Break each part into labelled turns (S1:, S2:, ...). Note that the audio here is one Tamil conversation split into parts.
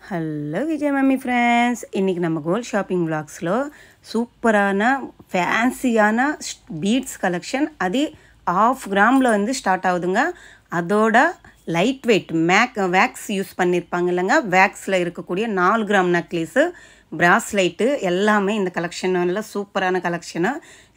S1: ஹலோ விஜய் மம்மி ஃப்ரெண்ட்ஸ், இன்றைக்கி நம்ம கோல்ட் ஷாப்பிங் விளாக்ஸில் சூப்பரான ஃபேன்சியான பீட்ஸ் கலெக்ஷன் அது 1/2 கிராமில் வந்து ஸ்டார்ட் ஆகுதுங்க. அதோட லைட் வெயிட் வேக்ஸ் யூஸ் பண்ணியிருப்பாங்க இல்லைங்க, வேக்ஸில் இருக்கக்கூடிய 4 கிராம் நெக்லேஸு, பிராஸ்லைட்டு எல்லாமே இந்த கலெக்ஷன் எல்லாம் சூப்பரான கலெக்ஷனு.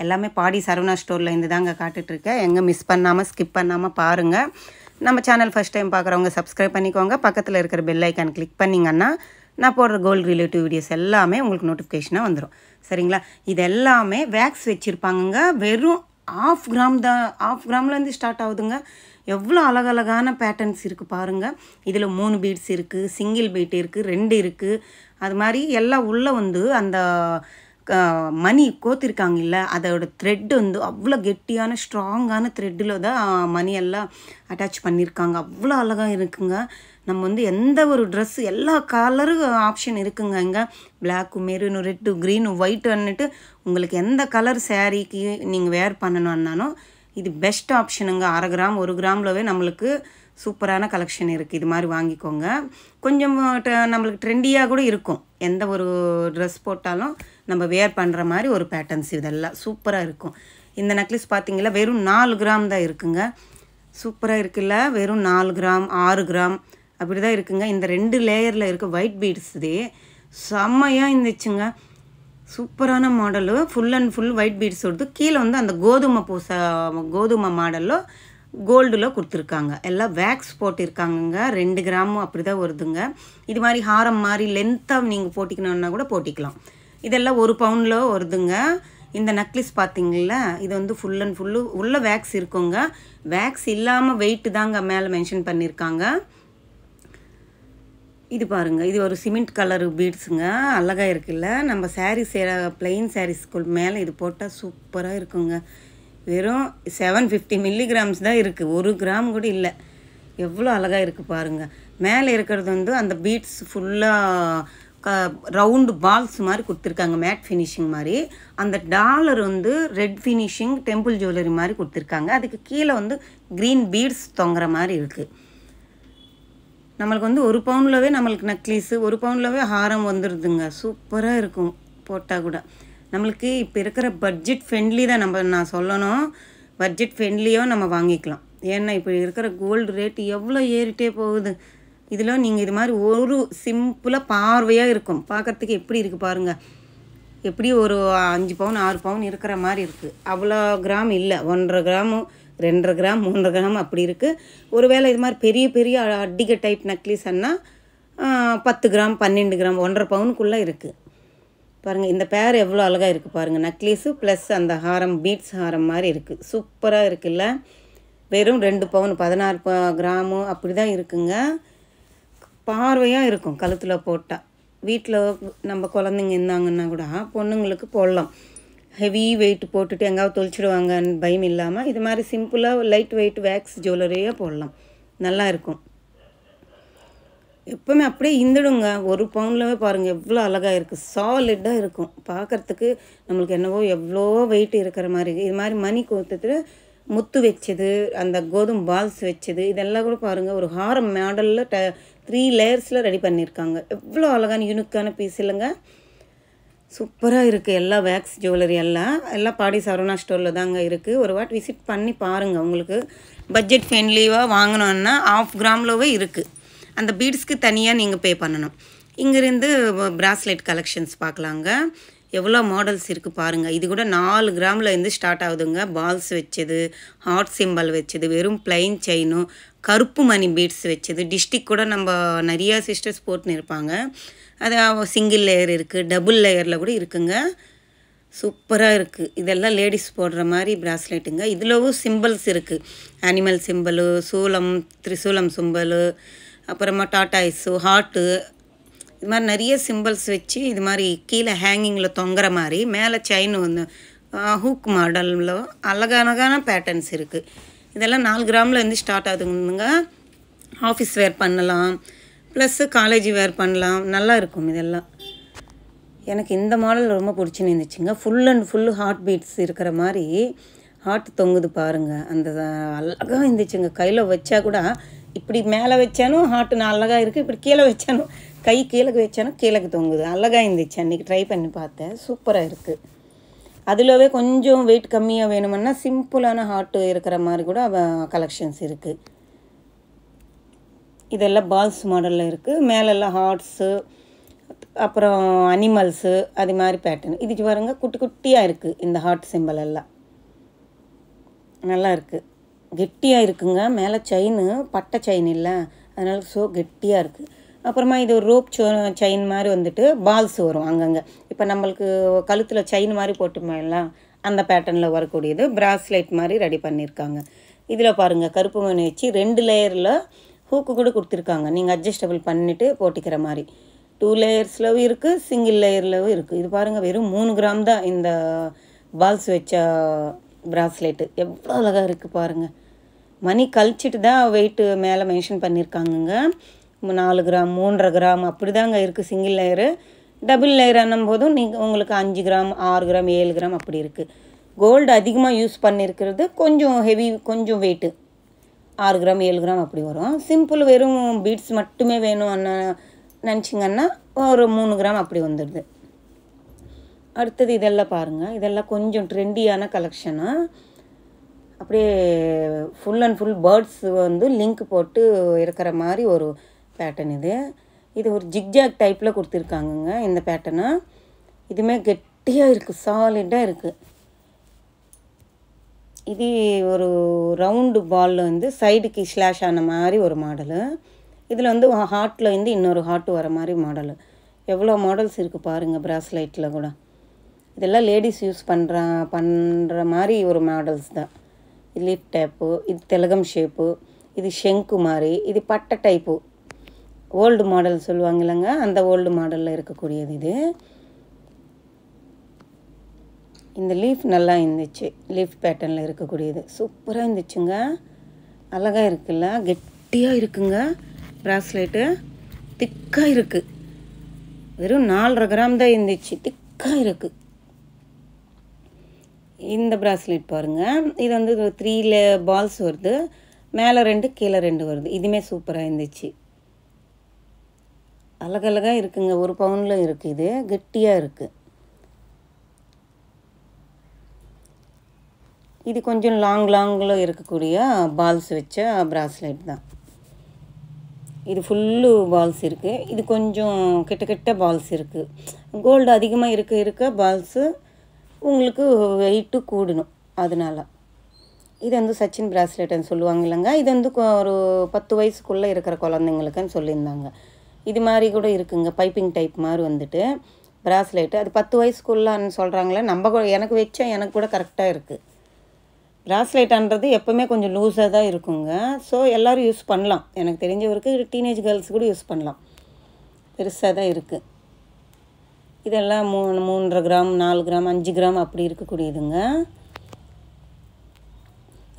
S1: எல்லாமே பாடி சரவணா ஸ்டோரில் இருந்து தாங்க காட்டுட்ருக்கேன். எங்கே மிஸ் பண்ணாமல் ஸ்கிப் பண்ணாமல் பாருங்கள். நம்ம சேனல் ஃபஸ்ட் டைம் பார்க்குறவங்க சப்ஸ்கிரைப் பண்ணிக்கோங்க. பக்கத்தில் இருக்கிற பெல் ஐக்கான் கிளிக் பண்ணிங்கன்னா நான் போடுற கோல்டு ரிலேட்டிவ் வீடியோஸ் எல்லாமே உங்களுக்கு நோட்டிஃபிகேஷனாக வந்துடும். சரிங்களா? இது எல்லாமே வேக்ஸ் வச்சுருப்பாங்கங்க. வெறும் 1/2 கிராம் தான், 1/2 கிராம்லேருந்து ஸ்டார்ட் ஆகுதுங்க. எவ்வளோ அழகழகான பேட்டர்ன்ஸ் இருக்குது பாருங்கள். இதில் 3 பீட்ஸ் இருக்குது, சிங்கிள் பீட் இருக்குது, 2 இருக்குது. அது மாதிரி எல்லாம் உள்ளே வந்து அந்த மணி கோத்திருக்காங்க இல்லை, அதோட த்ரெட்டு வந்து அவ்வளோ கெட்டியான ஸ்ட்ராங்கான த்ரெட்டில் தான் மணி எல்லாம் அட்டாச் பண்ணியிருக்காங்க. அவ்வளோ அழகாக இருக்குங்க. நம்ம வந்து எந்த ஒரு ட்ரெஸ்ஸு எல்லா கலரும் ஆப்ஷன் இருக்குங்க. இங்கே பிளாக்கு, மெரூனு, ரெட்டு, க்ரீனு, ஒயிட்டுன்னுட்டு உங்களுக்கு எந்த கலர் சேரீக்கு நீங்கள் வேர் பண்ணணுன்னாலும் இது பெஸ்ட் ஆப்ஷனுங்க. 1/2 கிராம் 1 கிராம்லவே நம்மளுக்கு சூப்பரான கலெக்ஷன் இருக்குது. இது மாதிரி வாங்கிக்கோங்க. கொஞ்சம் நம்மளுக்கு ட்ரெண்டியாக கூட இருக்கும். எந்த ஒரு ட்ரெஸ் போட்டாலும் நம்ம வேர் பண்ணுற மாதிரி ஒரு பேட்டர்ன்ஸ் இதெல்லாம் சூப்பராக இருக்கும். இந்த நெக்லஸ் பார்த்திங்களா, வெறும் 4 கிராம் தான் இருக்குங்க. சூப்பராக இருக்குல்ல? வெறும் 4 கிராம் 6 கிராம் அப்படி தான் இருக்குங்க. இந்த 2 லேயரில் இருக்க ஒயிட் பீட்ஸ் இதே செம்மையாக இருந்துச்சுங்க. சூப்பரான model, full and full white beats வருது. கீழே வந்து அந்த கோதுமை மாடலில் கோல்டில் கொடுத்துருக்காங்க. எல்லாம் வேக்ஸ் போட்டிருக்காங்கங்க. 2 கிராமும் அப்படி தான் வருதுங்க. இது மாதிரி ஹாரம் மாதிரி லென்த்தாக நீங்கள் போட்டிக்கணுன்னா கூட போட்டிக்கலாம். இதெல்லாம் 1 பவுண்டில் வருதுங்க. இந்த நெக்லஸ் பார்த்தீங்களா, இது வந்து ஃபுல் அண்ட் ஃபுல்லு உள்ள வேக்ஸ் இருக்குங்க. வேக்ஸ் இல்லாமல் வெயிட்டு தாங்க மேலே மென்ஷன் பண்ணியிருக்காங்க. இது பாருங்கள், இது ஒரு சிமெண்ட் கலரு பீட்ஸுங்க. அழகாக இருக்குல்ல? நம்ம சாரீஸ் ப்ளெயின் சாரீஸ்க்கு மேலே இது போட்டால் சூப்பராக இருக்குங்க. வெறும் 750 மில்லிகிராம்ஸ் தான் இருக்குது, 1 கிராம் கூட இல்லை. எவ்வளோ அழகாக இருக்குது பாருங்கள். மேலே இருக்கிறது வந்து அந்த பீட்ஸ் ஃபுல்லாக ரவுண்டு பால்ஸ் மாதிரி கொடுத்துருக்காங்க, மேட் ஃபினிஷிங் மாதிரி. அந்த டாலர் வந்து ரெட் ஃபினிஷிங் டெம்பிள் ஜுவல்லரி மாதிரி கொடுத்துருக்காங்க. அதுக்கு கீழே வந்து க்ரீன் பீட்ஸ் தொங்குற மாதிரி இருக்குது. நம்மளுக்கு வந்து 1 பவுண்ட்லவே நம்மளுக்கு நெக்லீஸு, 1 பவுண்ட்லவே ஹாரம் வந்துடுதுங்க. சூப்பராக இருக்கும் போட்டால் கூட. நம்மளுக்கு இப்போ இருக்கிற பட்ஜெட் ஃப்ரெண்ட்லி தான் நான் சொல்லணும். பட்ஜெட் ஃப்ரெண்ட்லியாக நம்ம வாங்கிக்கலாம். ஏன்னா இப்போ இருக்கிற கோல்டு ரேட் எவ்வளோ ஏறிட்டே போகுது. இதில் நீங்கள் இது மாதிரி ஒரு சிம்பிளாக பார்வையாக இருக்கும். பார்க்குறதுக்கு எப்படி இருக்குது பாருங்கள். எப்படி ஒரு 5 பவுன் 6 பவுன் இருக்கிற மாதிரி இருக்குது. அவ்வளோ கிராம் இல்லை, 1.5 கிராமு 2.5 கிராம் 3 கிராம் அப்படி இருக்குது. ஒருவேளை இது மாதிரி பெரிய பெரிய அட்டிகை டைப் நெக்லீஸ்ன்னா 10 கிராம் 12 கிராம் 1.5 பவுனுக்குள்ளே இருக்குது. பாருங்கள், இந்த பேர் எவ்வளோ அழகாக இருக்குது பாருங்கள். நெக்லீஸு ப்ளஸ் அந்த ஹாரம் பீட்ஸ் ஹாரம் மாதிரி இருக்குது. சூப்பராக இருக்குல்ல? வெறும் 2 பவுன் 16 கிராமு அப்படி தான் இருக்குங்க. பார்வையாக இருக்கும் கழுத்தில் போட்டால். வீட்டில் நம்ம குழந்தைங்க இருந்தாங்கன்னா கூட பொண்ணுங்களுக்கு போடலாம். ஹெவி வெயிட் போட்டுட்டு எங்காவது தொலைச்சிடுவாங்கன்னு பயம் இல்லாமல் இது மாதிரி சிம்பிளாக லைட் வெயிட் வேக்ஸ் ஜுவல்லரியாக போடலாம். நல்லா இருக்கும். எப்போவுமே அப்படியே இருந்துடுங்க. 1 பவுண்ட்லவே பாருங்கள் எவ்வளோ அழகாக இருக்குது. சாலிட்டாக இருக்கும் பார்க்குறதுக்கு. நம்மளுக்கு என்னவோ எவ்வளோ வெயிட் இருக்கிற மாதிரி இருக்குது. இது மாதிரி மணி கோத்துட்டு முத்து வச்சது, அந்த கோதுமை பால்ஸ் வச்சது, இதெல்லாம் கூட பாருங்கள் ஒரு ஹாரம் மாடலில் 3 லேயர்ஸில் ரெடி பண்ணியிருக்காங்க. எவ்வளோ அழகான யூனிக்கான பீஸ் இல்லைங்க? சூப்பராக இருக்குது. எல்லா வேக்ஸ் ஜுவல்லரி எல்லாம் பாடி சரவணா ஸ்டோரில் தாங்க இருக்குது. ஒரு வாட்டி விசிட் பண்ணி பாருங்கள். உங்களுக்கு பட்ஜெட் ஃப்ரெண்ட்லியாக வாங்கணுன்னா 1/2 கிராம்லவே இருக்குது. அந்த பீட்ஸ்க்கு தனியாக நீங்கள் பே பண்ணணும். இங்கேருந்து பிராஸ்லெட் கலெக்ஷன்ஸ் பார்க்கலாங்க. எவ்வளோ மாடல்ஸ் இருக்குது பாருங்கள். இது கூட 4 கிராமில் இருந்து ஸ்டார்ட் ஆகுதுங்க. பால்ஸ் வச்சது, ஹார்ட் சிம்பல் வச்சது, வெறும் பிளைன் செயினும், கருப்பு மணி பீட்ஸ் வச்சது, டிஸ்டிக் கூட நம்ம நிறையா சிஸ்டர்ஸ் போட்டுன்னு இருப்பாங்க. அது சிங்கிள் லேயர் இருக்குது, டபுள் லேயரில் கூட இருக்குங்க. சூப்பராக இருக்குது. இதெல்லாம் லேடிஸ் போடுற மாதிரி பிராஸ்லெட்டுங்க. இதிலவும் சிம்பிள்ஸ் இருக்குது. அனிமல் சிம்பிளு, சூலம், திரிசூலம் சிம்பிளு, அப்புறமா டாட்டாய்ஸு, ஹார்ட்டு, இது மாதிரி நிறைய சிம்பிள்ஸ் வச்சு இது மாதிரி கீழே ஹேங்கிங்கில் தொங்குற மாதிரி, மேலே செயின் வந்து ஹூக் மாடலில் அழகான பேட்டர்ன்ஸ் இருக்குது. இதெல்லாம் 4 கிராமில் இருந்து ஸ்டார்ட் ஆகுதுங்க. ஆஃபீஸ் வேர் பண்ணலாம், ப்ளஸ்ஸு காலேஜ் வேர் பண்ணலாம். நல்லா இருக்கும் இதெல்லாம். எனக்கு இந்த மாடல் ரொம்ப பிடிச்சின்னு இருந்துச்சுங்க. Full and full heart beats இருக்கிற மாதிரி ஹார்ட் தொங்குது பாருங்கள். அந்த அழகாக இருந்துச்சுங்க. கையில் வச்சா கூட இப்படி மேலே வச்சாலும் ஹார்ட் அழகாக இருக்குது, இப்படி கீழே வச்சாலும் கை கீழக்கு வச்சானா கீழக்கு தொங்குது. அழகாக இருந்துச்சு. அன்றைக்கி ட்ரை பண்ணி பார்த்தேன். சூப்பராக இருக்குது. அதிலவே கொஞ்சம் வெயிட் கம்மியாக வேணுமுன்னா சிம்பிளான ஹார்ட்டு இருக்கிற மாதிரி கூட கலெக்ஷன்ஸ் இருக்குது. இதெல்லாம் பால்ஸ் மாடலில் இருக்குது. மேலெல்லாம் ஹார்ட்ஸு, அப்புறம் அனிமல்ஸு, அது மாதிரி பேட்டர்ன். இது பாருங்க குட்டி குட்டியாக இருக்குது. இந்த ஹார்ட் சிம்பிள் எல்லாம் நல்லா இருக்குது. கெட்டியாக இருக்குங்க. மேலே செயின் பட்டை செயின் இல்லை, அதனால கெட்டியாக இருக்குது. அப்புறமா இது ஒரு ரோப் செயின் மாதிரி வந்துட்டு பால்ஸ் வரும் அங்கங்கே. இப்போ நம்மளுக்கு கழுத்தில் செயின் மாதிரி போட்டுமையெல்லாம் அந்த பேட்டர்னில் வரக்கூடியது பிராஸ்லைட் மாதிரி ரெடி பண்ணியிருக்காங்க. இதில் பாருங்கள் கருப்பு மணி வச்சு 2 லேயரில் ஹூக்கு கூட கொடுத்துருக்காங்க. நீங்கள் அட்ஜஸ்டபிள் பண்ணிவிட்டு போட்டிக்கிற மாதிரி 2 லேயர்ஸ்லவும் இருக்குது, சிங்கிள் லேயர்லவும் இருக்குது. இது பாருங்கள் வெறும் 3 கிராம் தான் இந்த பால்ஸ் வச்ச பிராஸ்லெட்டு. எவ்வளோ அழகாக இருக்குது பாருங்கள். மணி கழிச்சிட்டு தான் வெயிட்டு மேலே மென்ஷன் பண்ணியிருக்காங்கங்க. 4 கிராம் 3.5 கிராம் அப்படி தாங்க இருக்குது சிங்கிள் லேயரு. டபுள் லேயர் ஆனும் போதும் உங்களுக்கு 5 கிராம் 6 கிராம் 7 கிராம் அப்படி இருக்குது. கோல்டு அதிகமாக யூஸ் பண்ணியிருக்கிறது கொஞ்சம் ஹெவி, கொஞ்சம் வெயிட்டு 6 கிராம் 7 கிராம் அப்படி வரும். சிம்பிள் வெறும் பீட்ஸ் மட்டுமே வேணும்னு நினச்சிங்கன்னா ஒரு 3 கிராம் அப்படி வந்துடுது. அடுத்தது இதெல்லாம் பாருங்கள். இதெல்லாம் கொஞ்சம் ட்ரெண்டியான கலெக்ஷனு. அப்படியே ஃபுல் அண்ட் ஃபுல் பேர்ட்ஸ் வந்து லிங்க் போட்டு இருக்கிற மாதிரி ஒரு பேட்டர்ன் இது. இது ஒரு ஜிக்ஜாக் டைப்பில் கொடுத்துருக்காங்கங்க இந்த பேட்டர்னு. இதுவுமே கெட்டியாக இருக்குது, சாலிடாக இருக்குது. இது ஒரு ரவுண்டு பாலில் வந்து சைடுக்கு ஸ்லாஷ் ஆன மாதிரி ஒரு மாடலு. இதில் வந்து ஹார்ட்டில் வந்து இன்னொரு ஹார்ட் வர மாதிரி மாடலு. எவ்வளோ மாடல்ஸ் இருக்குது பாருங்கள் பிராஸ்லைட்டில் கூட. இதெல்லாம் லேடிஸ் யூஸ் பண்ணுற மாதிரி ஒரு மாடல்ஸ் தான். இது லீப் டைப்பு, இது திலகம் ஷேப்பு, இது ஷெங்கு மாதிரி, இது பட்டை டைப்பு ஓல்டு மாடல் சொல்லுவாங்க இல்லைங்க, அந்த ஓல்டு மாடலில் இருக்கக்கூடியது இது. இந்த லீஃப் நல்லா இருந்துச்சு. லீஃப் பேட்டர்னில் இருக்கக்கூடியது சூப்பராக இருந்துச்சுங்க. அழகாக இருக்குல்ல, கெட்டியாக இருக்குங்க. பிராஸ்லைட்டு திக்காக இருக்குது. வெறும் 4.5 கிராம் தான் இருந்துச்சு. திக்காக இருக்குது. இந்த பிராஸ்லைட் பாருங்கள். இது வந்து 3 பால்ஸ் வருது. மேலே 2 கீழே 2 வருது. இதுவுமே சூப்பராக இருந்துச்சு. அழகழகாக இருக்குங்க. 1 பவுனில் இருக்குது. இது கெட்டியாக இருக்குது. இது கொஞ்சம் லாங்கில் இருக்கக்கூடிய பால்ஸ் வச்ச பிராஸ்லைட் தான். இது ஃபுல்லு பால்ஸ் இருக்குது. இது கொஞ்சம் கிட்ட பால்ஸ் இருக்குது. கோல்டு அதிகமாக இருக்க பால்ஸு உங்களுக்கு வெயிட்டு கூடணும். அதனால் இது வந்து சச்சின் பிராஸ்லெட்டுன்னு சொல்லுவாங்க இல்லைங்க. இது வந்து ஒரு 10 வயசுக்குள்ளே இருக்கிற குழந்தைங்களுக்குன்னு சொல்லியிருந்தாங்க. இது மாதிரி கூட இருக்குங்க. பைப்பிங் டைப் மாதிரி வந்துட்டு பிராஸ்லெட்டு. அது 10 வயசுக்குள்ளான்னு சொல்கிறாங்களே. எனக்கு வச்சா எனக்கு கூட கரெக்டாக இருக்குது. பிராஸ்லைட்டான்றது எப்போவுமே கொஞ்சம் லூஸாக தான் இருக்குங்க. ஸோ எல்லோரும் யூஸ் பண்ணலாம். எனக்கு தெரிஞ்சவருக்கு டீனேஜ் கேர்ள்ஸ் கூட யூஸ் பண்ணலாம். பெருசாக தான் இருக்குது. இதெல்லாம் 3.5 கிராம் 4 கிராம் 5 கிராம் அப்படி இருக்கக்கூடியதுங்க.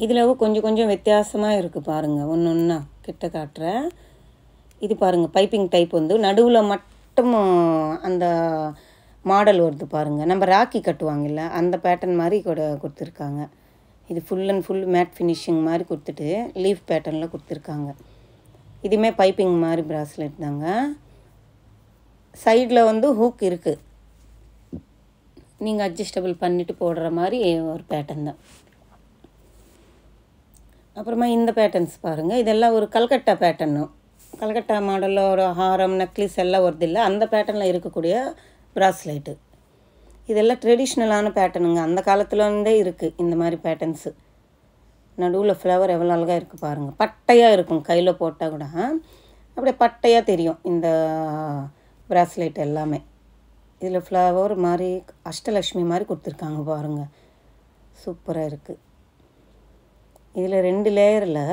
S1: இதில் கொஞ்சம் வித்தியாசமாக இருக்குது பாருங்கள். ஒன்று கிட்ட காட்டுறேன். இது பாருங்கள் பைப்பிங் டைப் வந்து நடுவில் மட்டும் அந்த மாடல் வருது பாருங்கள். நம்ம ராக்கி கட்டுவாங்கல்ல அந்த பேட்டர்ன் மாதிரி கொடுத்துருக்காங்க. இது full and full matte finishing மாதிரி கொடுத்துட்டு லீஃப் பேட்டர்னில் கொடுத்துருக்காங்க. இதுவுமே பைப்பிங் மாதிரி பிராஸ்லெட் தாங்க. சைடில் வந்து ஹூக் இருக்குது. நீங்கள் அட்ஜஸ்டபிள் பண்ணிவிட்டு போடுற மாதிரி ஒரு பேட்டர்ன் தான். அப்புறமா இந்த பேட்டர்ன்ஸ் பாருங்கள். இதெல்லாம் ஒரு கல்கட்டா பேட்டர்னும். கல்கட்டா மாடலில் ஒரு ஹாரம் நெக்லஸ் எல்லாம் வருது இல்லை, அந்த பேட்டர்னில் இருக்கக்கூடிய பிராஸ்லைட்டு. இதெல்லாம் ட்ரெடிஷ்னலான பேட்டர்னுங்க. அந்த காலத்துலேருந்தே இருக்குது இந்த மாதிரி பேட்டர்ன்ஸு. நடுவில் ஃப்ளவர் எவ்வளோ அழகாக இருக்குது பாருங்கள். பட்டையாக இருக்கும். கையில் போட்டால் கூட அப்படியே பட்டையாக தெரியும் இந்த பிராஸ்லைட் எல்லாமே. இதில் ஃப்ளவர் மாதிரி அஷ்டலக்ஷ்மி மாதிரி கொடுத்துருக்காங்க பாருங்கள். சூப்பராக இருக்குது. இதில் 2 லேயரில்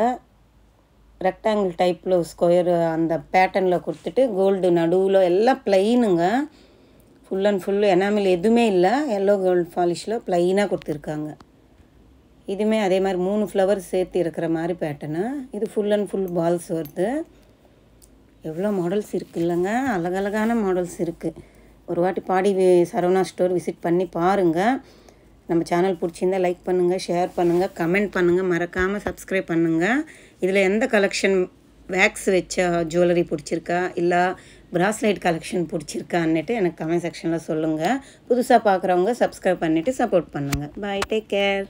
S1: ரெக்டாங்கிள் டைப்பில் ஸ்கொயர் அந்த பேட்டர்னில் கொடுத்துட்டு கோல்டு நடுவில் எல்லாம் ப்ளைனுங்க. ஃபுல் அண்ட் ஃபுல்லு எனாமில் எதுவுமே இல்லை. எல்லோ கோல்டு பாலிஷில் ப்ளைனாக கொடுத்துருக்காங்க. இதுவுமே அதே மாதிரி 3 ஃப்ளவர் சேர்த்து இருக்கிற மாதிரி பேட்டர்னு. இது ஃபுல் அண்ட் ஃபுல் பால்ஸ் வருது. எவ்வளோ மாடல்ஸ் இருக்குது இல்லைங்க. அழகழகான மாடல்ஸ் இருக்குது. ஒரு வாட்டி பாடி சரவணா ஸ்டோர் விசிட் பண்ணி பாருங்கள். நம்ம சேனல் பிடிச்சிருந்தால் லைக் பண்ணுங்கள், ஷேர் பண்ணுங்கள், கமெண்ட் பண்ணுங்கள், மறக்காமல் சப்ஸ்கிரைப் பண்ணுங்கள். இதில் எந்த கலெக்ஷன் வேக்ஸ் வச்ச ஜுவல்லரி பிடிச்சிருக்கா இல்லை பிராஸ்லைட் கலெக்ஷன் பிடிச்சிருக்கான்னுட்டு எனக்கு கமெண்ட் செக்ஷனில் சொல்லுங்கள். புதுசாக பார்க்குறவங்க சப்ஸ்கிரைப் பண்ணிவிட்டு சப்போர்ட் பண்ணுங்கள். பாய், டேக் கேர்.